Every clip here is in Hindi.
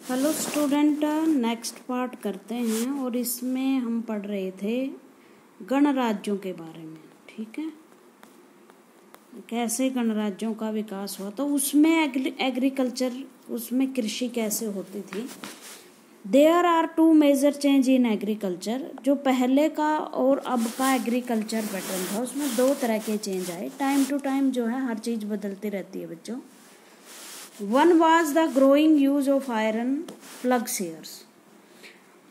हेलो स्टूडेंट, नेक्स्ट पार्ट करते हैं और इसमें हम पढ़ रहे थे गणराज्यों के बारे में। ठीक है, कैसे गणराज्यों का विकास हुआ, तो उसमें एग्रीकल्चर, उसमें कृषि कैसे होती थी। There are two major change in agriculture. जो पहले का और अब का एग्रीकल्चर पैटर्न था उसमें दो तरह के चेंज आए। टाइम टू टाइम जो है हर चीज़ बदलती रहती है बच्चों। One was the growing use of iron plug shares.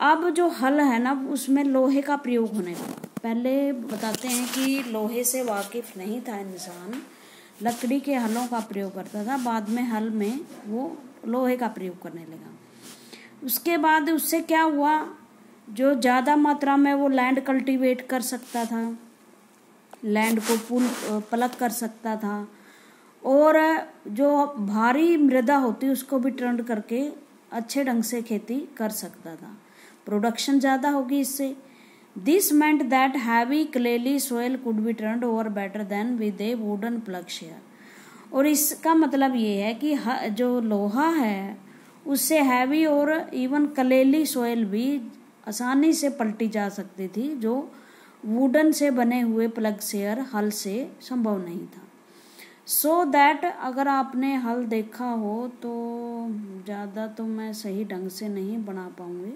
अब जो हल है ना उसमें लोहे का प्रयोग होने लगा। पहले बताते हैं कि लोहे से वाकिफ नहीं था इंसान, लकड़ी के हलों का प्रयोग करता था। बाद में हल में वो लोहे का प्रयोग करने लगा। उसके बाद उससे क्या हुआ, जो ज़्यादा मात्रा में वो लैंड कल्टीवेट कर सकता था, लैंड को प्लग कर सकता था, और जो भारी मृदा होती उसको भी टर्न करके अच्छे ढंग से खेती कर सकता था। प्रोडक्शन ज़्यादा होगी इससे। This meant that heavy clayey soil could be turned over better than with a wooden ploughshare. और इसका मतलब ये है कि जो लोहा है उससे हैवी और इवन क्लेली सोयल भी आसानी से पलटी जा सकती थी, जो वुडन से बने हुए प्लग शेयर हल से संभव नहीं था। सो दैट अगर आपने हल देखा हो तो ज़्यादा तो मैं सही ढंग से नहीं बना पाऊँगी,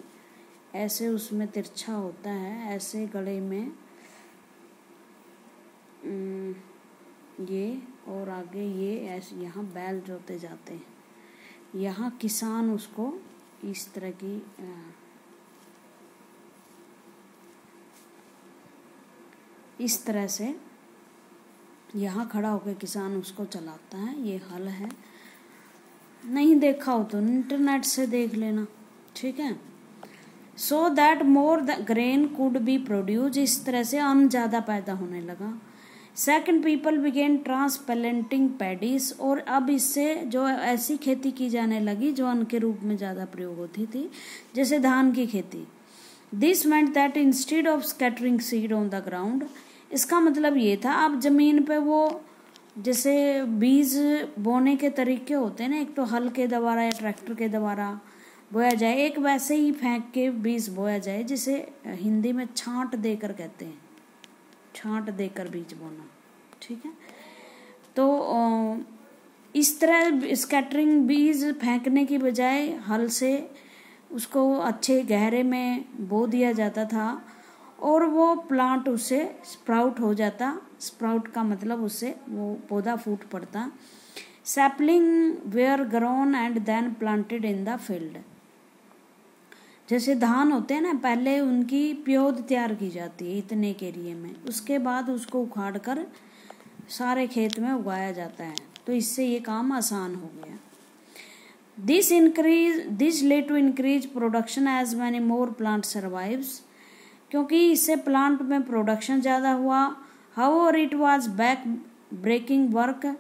ऐसे उसमें तिरछा होता है, ऐसे गले में ये और आगे ये ऐसे यहाँ बैल जोते जाते हैं, यहाँ किसान उसको इस तरह की इस तरह से यहाँ खड़ा होकर किसान उसको चलाता है। ये हल है, नहीं देखा हो तो इंटरनेट से देख लेना। ठीक है। So that more grain could be produce. इस तरह से अन्न ज़्यादा पैदा होने लगा। Second, people begin transplanting paddies. और अब इससे जो ऐसी खेती की जाने लगी जो अन्न के रूप में ज़्यादा प्रयोग होती थी, जैसे धान की खेती। This meant that instead of scattering seed on the ground. इसका मतलब ये था अब जमीन पे वो जैसे बीज बोने के तरीके होते हैं ना, एक तो हल के द्वारा या ट्रैक्टर के द्वारा बोया जाए, एक वैसे ही फेंक के बीज बोया जाए, जिसे हिंदी में छांट देकर कहते हैं, छांट देकर बीज बोना। ठीक है। तो इस तरह स्कैटरिंग बीज फेंकने की बजाय हल से उसको अच्छे गहरे में बो दिया जाता था और वो प्लांट उससे स्प्राउट हो जाता। स्प्राउट का मतलब उससे वो पौधा फूट पड़ता। Sapling were grown and then planted in the field. जैसे धान होते हैं ना, पहले उनकी प्योद तैयार की जाती है इतने के एरिए में, उसके बाद उसको उखाड़ कर सारे खेत में उगाया जाता है। तो इससे ये काम आसान हो गया। This led to increase production as many more plant survives. क्योंकि इससे प्लांट में प्रोडक्शन ज़्यादा हुआ। However it was back breaking work.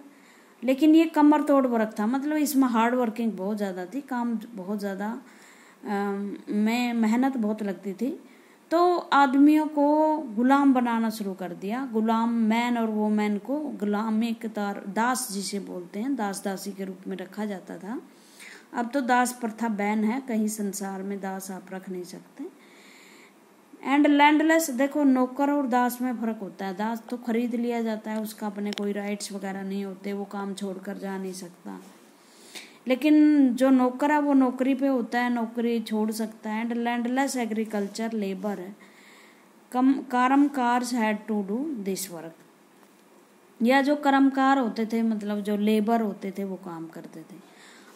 लेकिन ये कमर तोड़ वर्क था, मतलब इसमें हार्ड वर्किंग बहुत ज़्यादा थी, काम बहुत ज़्यादा में मेहनत बहुत लगती थी। तो आदमियों को गुलाम बनाना शुरू कर दिया। गुलाम, मैन और वोमेन को गुलामी के दास जिसे बोलते हैं, दास दासी के रूप में रखा जाता था। अब तो दास प्रथा बैन है, कहीं संसार में दास आप रख नहीं सकते। And landless. देखो, नौकर और दास में फर्क होता है। दास तो खरीद लिया जाता है, उसका अपने कोई राइट्स वगैरह नहीं होते, वो काम छोड़कर जा नहीं सकता। लेकिन जो नौकर है वो नौकरी पे होता है, नौकरी छोड़ सकता है। एंड लैंडलेस एग्रीकल्चर लेबर है, कर्मकार्स had to do this work. या जो कर्मकार होते थे, मतलब जो लेबर होते थे, वो काम करते थे।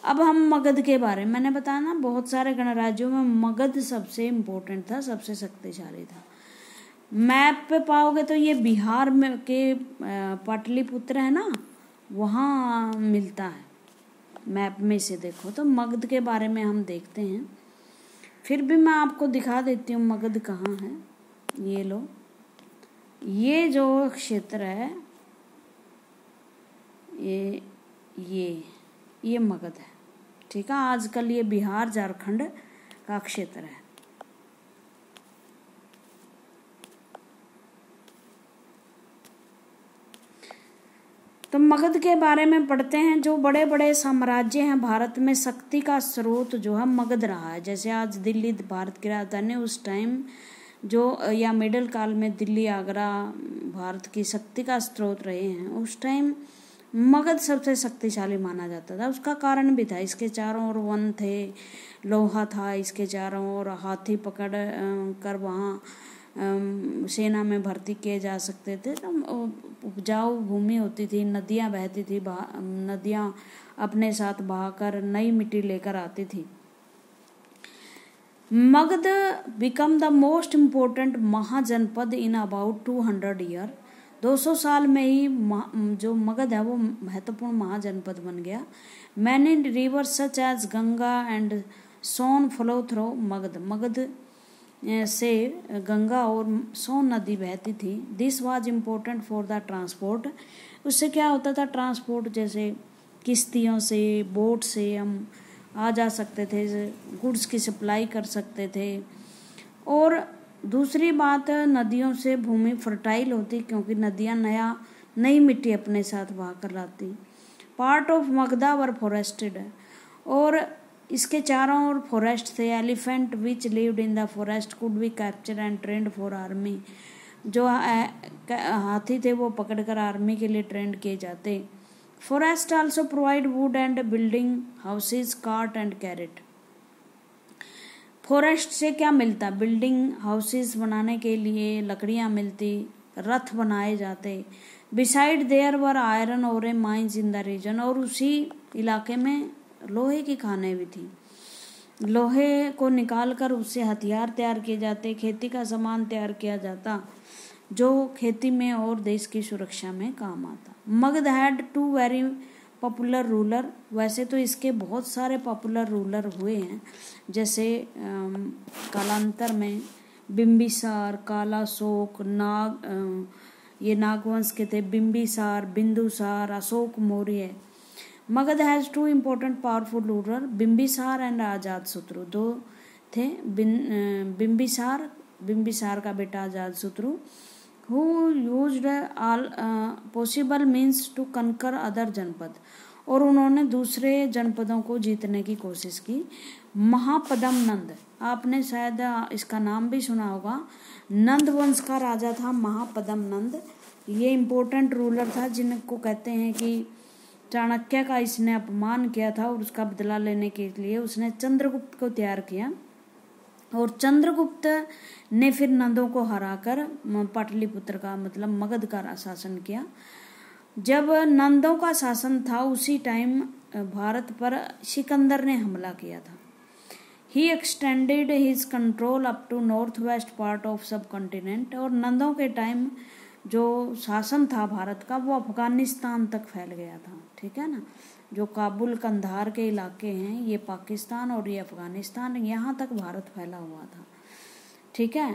अब हम मगध के बारे में, मैंने बताया ना बहुत सारे गणराज्यों में मगध सबसे इम्पोर्टेंट था, सबसे शक्तिशाली था। मैप पे पाओगे तो ये बिहार में के पाटलिपुत्र है ना, वहाँ मिलता है। मैप में से देखो तो मगध के बारे में हम देखते हैं। फिर भी मैं आपको दिखा देती हूँ मगध कहाँ है। ये लो, ये जो क्षेत्र है ये मगध है। ठीक है। आजकल ये बिहार झारखंड का क्षेत्र है। तो मगध के बारे में पढ़ते हैं। जो बड़े बड़े साम्राज्य हैं भारत में, शक्ति का स्रोत जो है मगध रहा है। जैसे आज दिल्ली भारत की राजधानी, उस टाइम जो या मिडिल काल में दिल्ली आगरा भारत की शक्ति का स्रोत रहे हैं, उस टाइम मगध सबसे शक्तिशाली माना जाता था। उसका कारण भी था, इसके चारों ओर वन थे, लोहा था इसके चारों ओर, हाथी पकड़ कर वहाँ सेना में भर्ती किए जा सकते थे। तो उपजाऊ भूमि होती थी, नदियाँ बहती थी, नदियाँ अपने साथ बहाकर नई मिट्टी लेकर आती थी। Magadha became the most important mahajanapada in about 200 year. 200 साल में ही जो मगध है वो महत्वपूर्ण महाजनपद बन गया। Many river such as Ganga and Son flow through Magadh. Magadh से गंगा और सोन नदी बहती थी। This was important for the transport. उससे क्या होता था, ट्रांसपोर्ट जैसे किश्तियों से, बोट से हम आ जा सकते थे, गुड्स की सप्लाई कर सकते थे। और दूसरी बात, नदियों से भूमि फर्टाइल होती क्योंकि नदियाँ नई मिट्टी अपने साथ बहा कर लाती। Part of Magadha were forested, और इसके चारों ओर फॉरेस्ट थे। Elephant which lived in the forest could be capture and trend for army. जो हाथी थे वो पकड़कर आर्मी के लिए ट्रेंड किए जाते। Forest also provide would and building houses, cart and carrot. Forest से क्या मिलता, बिल्डिंग हाउसेज बनाने के लिए लकड़ियाँ मिलती, रथ बनाए जाते। बिसाइड देयर वर आयरन ओरे माइंस इन द रीजन, और उसी इलाके में लोहे की खानें भी थी। लोहे को निकालकर उससे हथियार तैयार किए जाते, खेती का सामान तैयार किया जाता जो खेती में और देश की सुरक्षा में काम आता। Magadh had 2 very popular ruler. वैसे तो इसके बहुत सारे पॉपुलर रूलर हुए हैं, जैसे कालांतर में बिंबिसार, कालाशोक, ये नागवंश के थे, Bimbisar, Bindusar, Ashok Maurya. Magadh has 2 important powerful ruler, Bimbisar and Ajatashatru. 2 थे, बिंबिसार का बेटा Ajatashatru, who used all possible means to conquer other जनपद, और उन्होंने दूसरे जनपदों को जीतने की कोशिश की। महापद्म नंद, आपने शायद इसका नाम भी सुना होगा, नंद वंश का राजा था महापद्म नंद। ये इम्पोर्टेंट रूलर था जिनको कहते हैं कि चाणक्य का इसने अपमान किया था और उसका बदला लेने के लिए उसने चंद्रगुप्त को तैयार किया, और चंद्रगुप्त ने फिर नंदों को हराकर पाटलिपुत्र का मतलब मगध का शासन किया। जब नंदों का शासन था उसी टाइम भारत पर सिकंदर ने हमला किया था। He extended his control up to north west part of subcontinent, और नंदों के टाइम जो शासन था भारत का वो अफगानिस्तान तक फैल गया था। ठीक है ना, जो काबुल कंधार के इलाके हैं ये पाकिस्तान और ये अफगानिस्तान, यहाँ तक भारत फैला हुआ था। ठीक है,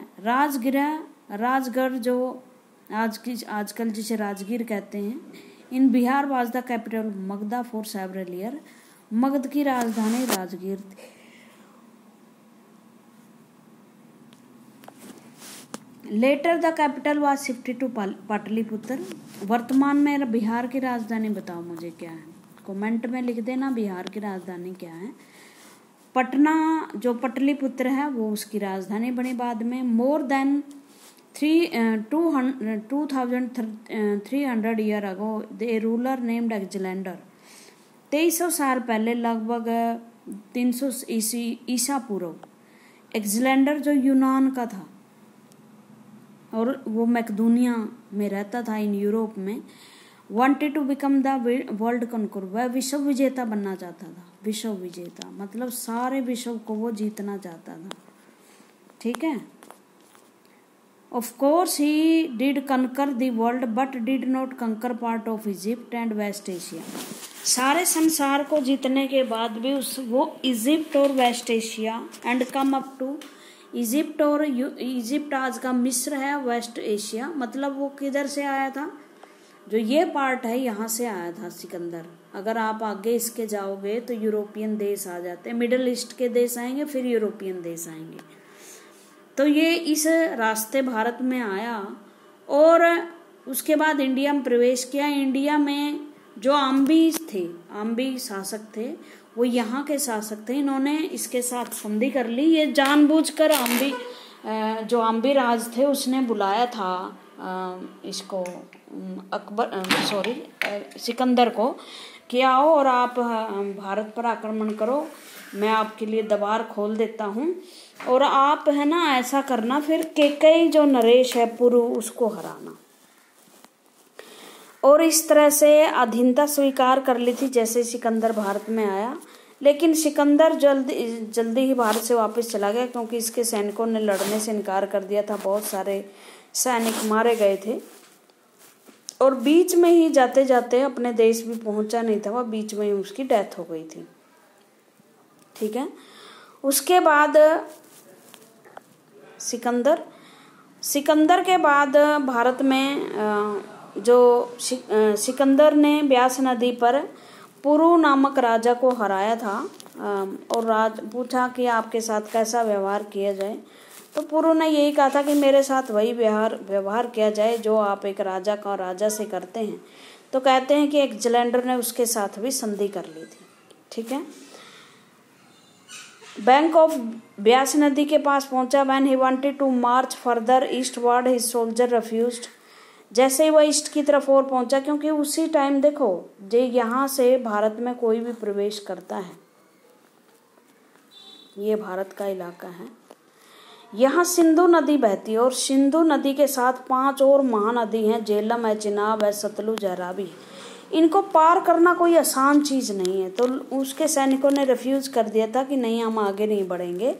राजगढ़ जो आजकल जिसे राजगीर कहते हैं, in Bihar was the capital Magadha for several year. Magadha की राजधानी राजगीर थी। Later the capital was shifted to Pataliputra. वर्तमान में बिहार की राजधानी बताओ मुझे क्या है, कमेंट में लिख देना बिहार की राजधानी क्या है। पटना जो पटलिपुत्र है वो उसकी राजधानी बनी बाद में। More than 2300 year ago the ruler named Alexander. 2300 साल पहले, लगभग 300 ईसा पूर्व, एग्जेलेंडर जो यूनान का था और वो मैकेडोनिया में रहता था इन यूरोप में, wanted to become the world conquer. वह विश्व विजेता बनना चाहता था। विश्व विजेता मतलब सारे विश्व को वो जीतना चाहता था। ठीक है, of course he did conquer the world but did not conquer part of Egypt and west Asia. सारे संसार को जीतने के बाद भी वो इजिप्ट और West Asia and come up to Egypt, और इजिप्ट आज का मिस्र है, वेस्ट एशिया मतलब वो किधर से आया था, जो ये पार्ट है यहाँ से आया था सिकंदर। अगर आप आगे इसके जाओगे तो यूरोपियन देश आ जाते हैं, मिडिल ईस्ट के देश आएंगे, फिर यूरोपियन देश आएंगे। तो ये इस रास्ते भारत में आया और उसके बाद इंडिया में प्रवेश किया। इंडिया में जो आम्बी थे, आम्बी शासक थे, वो यहाँ के शासक थे, इन्होंने इसके साथ संधि कर ली। ये जानबूझकर आम्बी जो आम्बी राज थे उसने बुलाया था इसको सिकंदर को कि आओ और आप भारत पर आक्रमण करो, मैं आपके लिए दरबार खोल देता हूँ, और आप है ना ऐसा करना, फिर केकई जो नरेश है पुरु उसको हराना। और इस तरह से अधीनता स्वीकार कर ली थी जैसे सिकंदर भारत में आया। लेकिन सिकंदर जल्दी ही भारत से वापस चला गया, क्योंकि इसके सैनिकों ने लड़ने से इनकार कर दिया था, बहुत सारे सैनिक मारे गए थे। और बीच में ही जाते जाते अपने देश भी पहुंचा नहीं था, वह बीच में ही उसकी डेथ हो गई थी। ठीक है। उसके बाद सिकंदर के बाद भारत में जो सिकंदर ने ब्यास नदी पर पुरु नामक राजा को हराया था, और पूछा कि आपके साथ कैसा व्यवहार किया जाए। तो पुरु ने यही कहा था कि मेरे साथ वही व्यवहार किया जाए जो आप एक राजा का राजा से करते हैं। तो कहते हैं कि एक जलैंडर ने उसके साथ भी संधि कर ली थी। ठीक है। बैंक ऑफ ब्यास नदी के पास पहुंचा। When he wanted to march further eastward his soldier refused. जैसे ही वह ईस्ट की तरफ और पहुंचा, क्योंकि उसी टाइम देखो जे यहाँ से भारत में कोई भी प्रवेश करता है, ये भारत का इलाका है, यहाँ सिंधु नदी बहती है, और सिंधु नदी के साथ 5 और महानदी हैं, झेलम है, चिनाब है, सतलुज है, रावी। इनको पार करना कोई आसान चीज नहीं है। तो उसके सैनिकों ने रिफ्यूज कर दिया था कि नहीं, हम आगे नहीं बढ़ेंगे।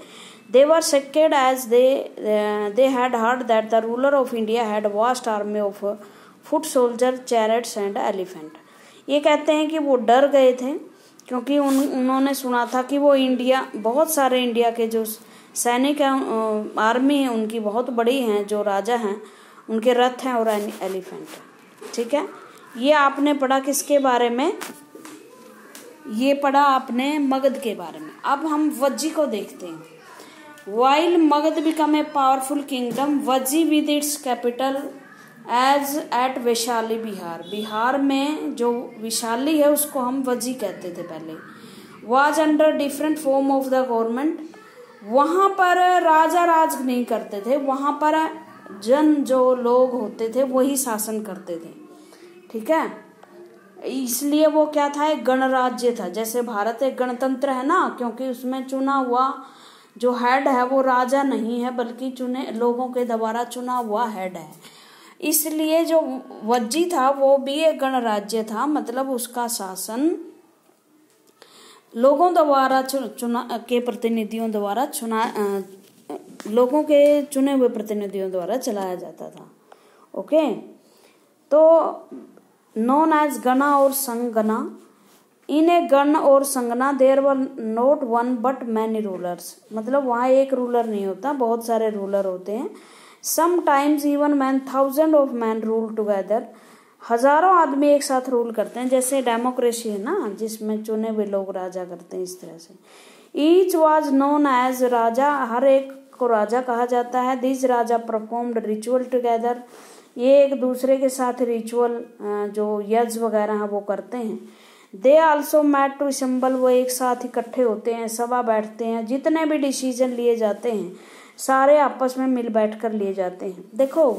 They were scared as they had heard that the ruler of India had a vast army of foot soldiers, chariots and elephant. ये कहते हैं कि वो डर गए थे, क्योंकि उन्होंने सुना था कि वो बहुत सारे इंडिया के जो सैनिक हैं, आर्मी है उनकी बहुत बड़ी हैं, जो राजा हैं उनके रथ हैं और एलिफेंट। ठीक है। ये आपने पढ़ा किसके बारे में? ये पढ़ा आपने मगध के बारे में। अब हम वज्जी को देखते हैं। While Magध became a powerful kingdom, Vajji with its capital as at Vaishali Bihar. Bihar में जो वैशाली है उसको हम वज्जी कहते थे पहले। Was under different form of the government। वहाँ पर राजा राज नहीं करते थे, वहाँ पर जो लोग होते थे वही शासन करते थे। ठीक है। इसलिए वो क्या था, एक गणराज्य था। जैसे भारत एक गणतंत्र है ना, क्योंकि उसमें चुना हुआ जो हेड है वो राजा नहीं है, बल्कि लोगों के द्वारा चुना हुआ हेड है। इसलिए जो वज्जी था वो भी एक गणराज्य था, मतलब उसका शासन लोगों द्वारा लोगों के चुने हुए प्रतिनिधियों द्वारा चलाया जाता था। ओके। तो नोन एज गणा और संगना। इन ए गण और संगना there were not one but many rulers. मतलब वहाँ एक रूलर नहीं होता, बहुत सारे रूलर होते हैं। Sometimes even man 1000 of man rule together. हजारों आदमी एक साथ रूल करते हैं, जैसे डेमोक्रेसी है ना, जिसमें चुने हुए लोग राजा करते हैं, इस तरह से। ईच वाज नोन एज राजा। हर एक को राजा कहा जाता है। This Raja performed ritual together. ये एक दूसरे के साथ रिचुअल जो यज्ञ वगैरह है वो करते हैं। They also met to assemble. वो एक साथ इकट्ठे होते हैं, सभा बैठते हैं। जितने भी डिसीजन लिए जाते हैं सारे आपस में मिल बैठ कर लिए जाते हैं। देखो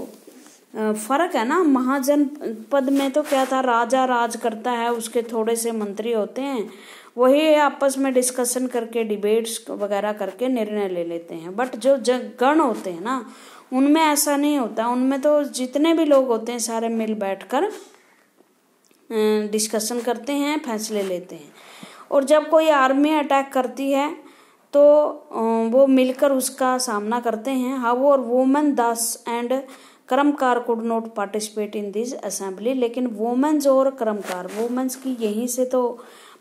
फर्क है ना, महाजनपद में तो क्या था, राजा राज करता है, उसके थोड़े से मंत्री होते हैं, वही आपस में डिस्कशन करके डिबेट्स वगैरह करके निर्णय ले लेते हैं। बट जो गण होते हैं ना, उनमें ऐसा नहीं होता। उनमें तो जितने भी लोग होते हैं सारे मिल बैठकर डिस्कशन करते हैं, फैसले लेते हैं। और जब कोई आर्मी अटैक करती है तो वो मिलकर उसका सामना करते हैं। हाउएवर वुमेन दास एंड कर्मकार could not participate in this assembly. लेकिन वुमेन्स और कर्मकार, वुमेन्स की यहीं से तो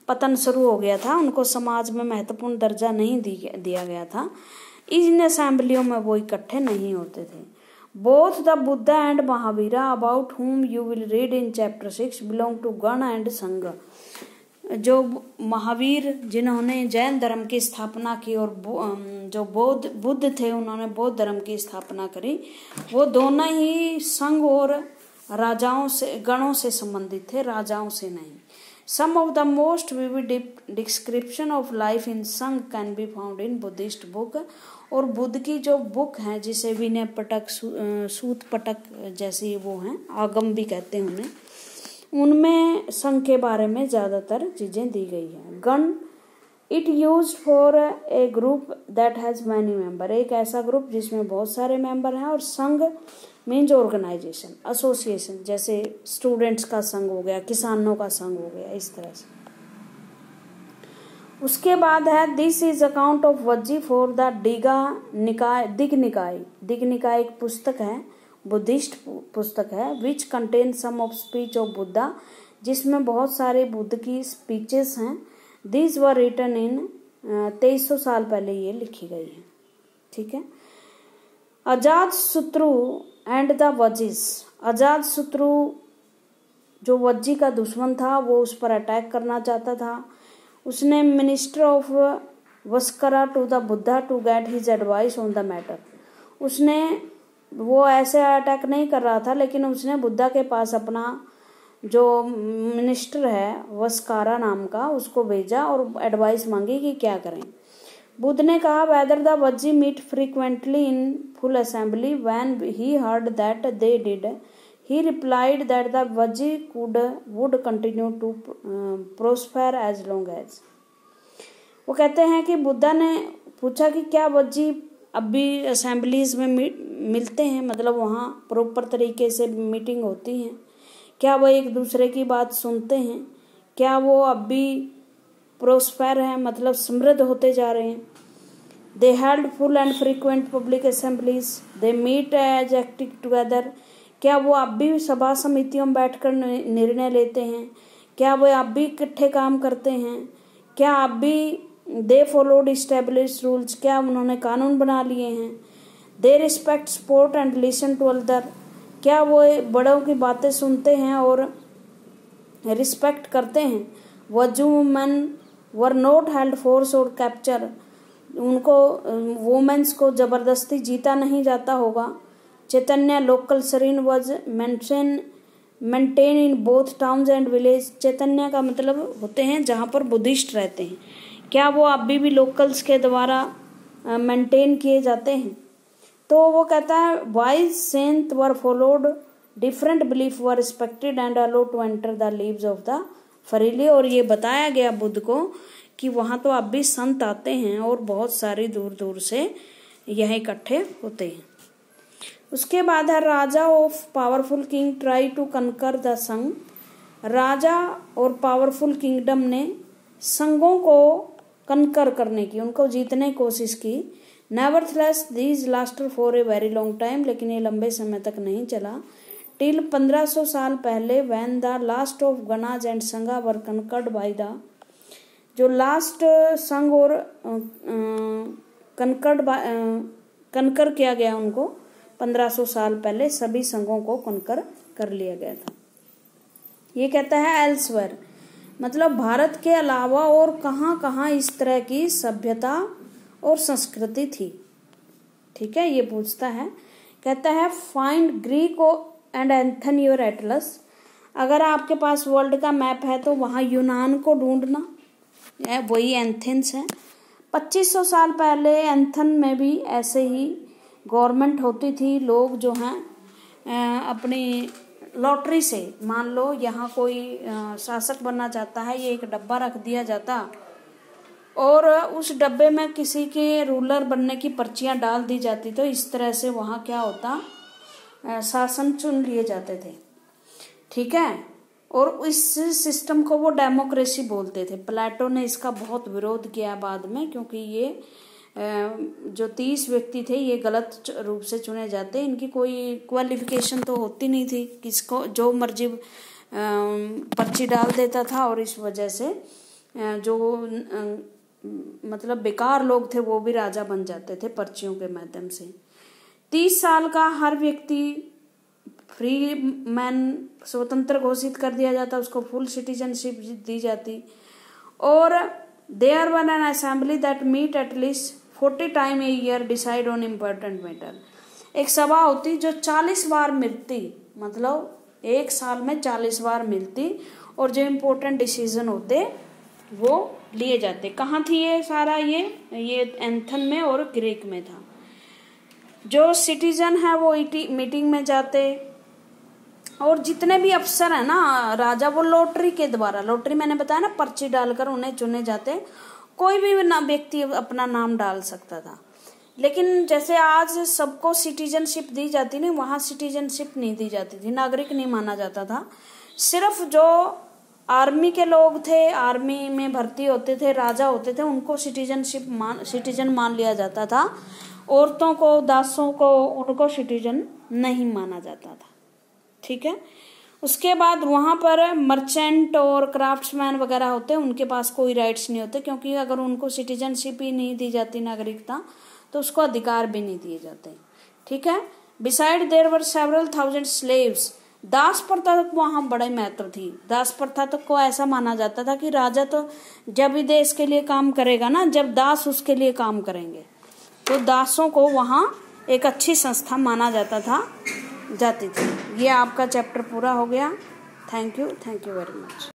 पतन शुरू हो गया था, उनको समाज में महत्वपूर्ण दर्जा नहीं दिया गया था। इन असेंबलियों में वो इकट्ठे नहीं होते थे। Both the Buddha and Mahavira about whom you will read in chapter 6 belong to gana and sangha. जो महावीर जिन्होंने जैन धर्म की स्थापना की और जो बुद्ध थे उन्होंने बौद्ध धर्म की स्थापना करी, वो दोनों ही संघ और राजाओं से, गणों से संबंधित थे, राजाओं से नहीं। Some of the most vivid description of life in संघ can be found in Buddhist book। और बुद्ध की जो बुक है जिसे विनय पटक, सूत पटक जैसी वो हैं, आगम भी कहते हैं उन्हें, उनमें संघ के बारे में ज़्यादातर चीज़ें दी गई हैं। गण it use for a group that has many member, एक ऐसा ग्रुप जिसमें बहुत सारे मेंबर हैं। और संघ मीन्स ऑर्गेनाइजेशन, एसोसिएशन, जैसे स्टूडेंट्स का संघ हो गया, किसानों का संघ हो गया, इस तरह से। उसके बाद है this is account of Vajji for the Digha Nikaya एक पुस्तक है, बुद्धिस्ट पुस्तक है, which contain some of speech of Buddha, जिसमें बहुत सारे बुद्ध की स्पीचेस हैं। दीज वर रिटन इन 2300 साल पहले ये लिखी गई है। ठीक है। अजात शत्रु एंड द वजीज, अजात शत्रु जो वज्जी का दुश्मन था वो उस पर अटैक करना चाहता था। उसने minister of Vassakara to the Buddha to get his advice on the matter, उसने वो ऐसे अटैक नहीं कर रहा था, लेकिन उसने बुद्धा के पास अपना जो मिनिस्टर है वस्कारा नाम का उसको भेजा और एडवाइस मांगी कि क्या करें। बुद्ध ने कहा whether the Vajji meet frequently in full assembly, when he heard that they did he replied that the Vajji would continue to prosper as long as। वो कहते हैं कि बुद्धा ने पूछा कि क्या वज्जी अब भी असेंबलीज में मिलते हैं, मतलब वहाँ प्रॉपर तरीके से मीटिंग होती हैं, क्या वो एक दूसरे की बात सुनते हैं, क्या वो अब भी प्रोस्पेर हैं, मतलब समृद्ध होते जा रहे हैं। They held full and frequent public assemblies, they meet as active together, क्या वो अब भी सभा समितियों में बैठकर निर्णय लेते हैं, क्या वो अब भी इकट्ठे काम करते हैं, क्या अब भी दे फॉलोड इस्टेब्लिश रूल्स, क्या उन्होंने कानून बना लिए हैं। They respect support and listen to other, क्या वो बड़ों की बातें सुनते हैं और रिस्पेक्ट करते हैं। Vajji women were not held force और कैप्चर, उनको वुमेन्स को जबरदस्ती जीता नहीं जाता होगा। चैतन्य local shrine was maintain in both towns and village, चैतन्य का मतलब होते हैं जहाँ पर बुद्धिस्ट रहते हैं, क्या वो अभी भी लोकल्स के द्वारा मेंटेन किए जाते हैं। तो वो कहता है wise saint were followed, different belief were respected and allow to enter the lives of the freely, और ये बताया गया बुद्ध को कि वहाँ तो अब भी संत आते हैं और बहुत सारी दूर दूर से यह इकट्ठे होते हैं। उसके बाद है raja of powerful king try to conquer the sangha, राजा और पावरफुल किंगडम ने संघों को कनकर करने की, उनको जीतने की कोशिश की। Nevertheless these lasted for a very long time, लेकिन ये लंबे समय तक नहीं चला। टिल 1500 साल पहले when the last of ganas and sangha were conquered by the, जो लास्ट संघ और कनकर किया गया उनको 1500 साल पहले सभी संघों को कनकर कर लिया गया था। ये कहता है एल्सवेयर, मतलब भारत के अलावा और कहाँ कहाँ इस तरह की सभ्यता और संस्कृति थी। ठीक है, ये पूछता है, कहता है फाइंड ग्रीक एंड एंथन योर एटलस, अगर आपके पास वर्ल्ड का मैप है तो वहाँ यूनान को ढूंढना, वही एथेंस है। 2500 साल पहले एथन में भी ऐसे ही गवर्नमेंट होती थी, लोग जो हैं अपनी लॉटरी से, मान लो यहाँ कोई शासक बनना चाहता है, ये एक डब्बा रख दिया जाता और उस डब्बे में किसी के रूलर बनने की पर्चियाँ डाल दी जाती, तो इस तरह से वहाँ क्या होता, शासन चुन लिए जाते थे। ठीक है, और इस सिस्टम को वो डेमोक्रेसी बोलते थे। प्लेटो ने इसका बहुत विरोध किया बाद में, क्योंकि ये जो 30 व्यक्ति थे ये गलत रूप से चुने जाते, इनकी कोई क्वालिफिकेशन तो होती नहीं थी, किसको जो मर्जी पर्ची डाल देता था, और इस वजह से जो मतलब बेकार लोग थे वो भी राजा बन जाते थे पर्चियों के माध्यम से। 30 साल का हर व्यक्ति फ्री मैन स्वतंत्र घोषित कर दिया जाता, उसको फुल सिटीजनशिप दी जाती। और there one an assembly that meet at least 40 time a year decide on important matter, एक सभा होती जो 40 बार मिलती, मतलब एक साल में 40 बार मिलती और जो इम्पोर्टेंट डिसीजन होते वो लिए जाते। कहाँ थी ये सारा? ये एथेंस में और ग्रीक में था। जो सिटीजन है वो मीटिंग में जाते, और जितने भी अफसर है ना राजा, वो लॉटरी के द्वारा, लॉटरी मैंने बताया ना, पर्ची डालकर उन्हें चुने जाते। कोई भी ना व्यक्ति अपना नाम डाल सकता था। लेकिन जैसे आज सबको सिटीजनशिप दी जाती नहीं, वहाँ सिटीजनशिप नहीं दी जाती थी, नागरिक नहीं माना जाता था। सिर्फ जो आर्मी के लोग थे, आर्मी में भर्ती होते थे, राजा होते थे, उनको सिटीजन मान लिया जाता था। औरतों को, दासों को, उनको सिटीजन नहीं माना जाता था। ठीक है। उसके बाद वहाँ पर मर्चेंट और क्राफ्ट्समैन वगैरह होते हैं, उनके पास कोई राइट्स नहीं होते, क्योंकि अगर उनको सिटीजनशिप ही नहीं दी जाती, नागरिकता, तो उसको अधिकार भी नहीं दिए जाते। ठीक है। Besides there were several thousand slaves. दास प्रथा तक वहाँ बड़े महत्व थी। दास प्रथा तक को ऐसा माना जाता था कि राजा तो जब भी देश के लिए काम करेगा ना, जब दास उसके लिए काम करेंगे, तो दासों को वहाँ एक अच्छी संस्था माना जाती थी। ये आपका चैप्टर पूरा हो गया। Thank you very much.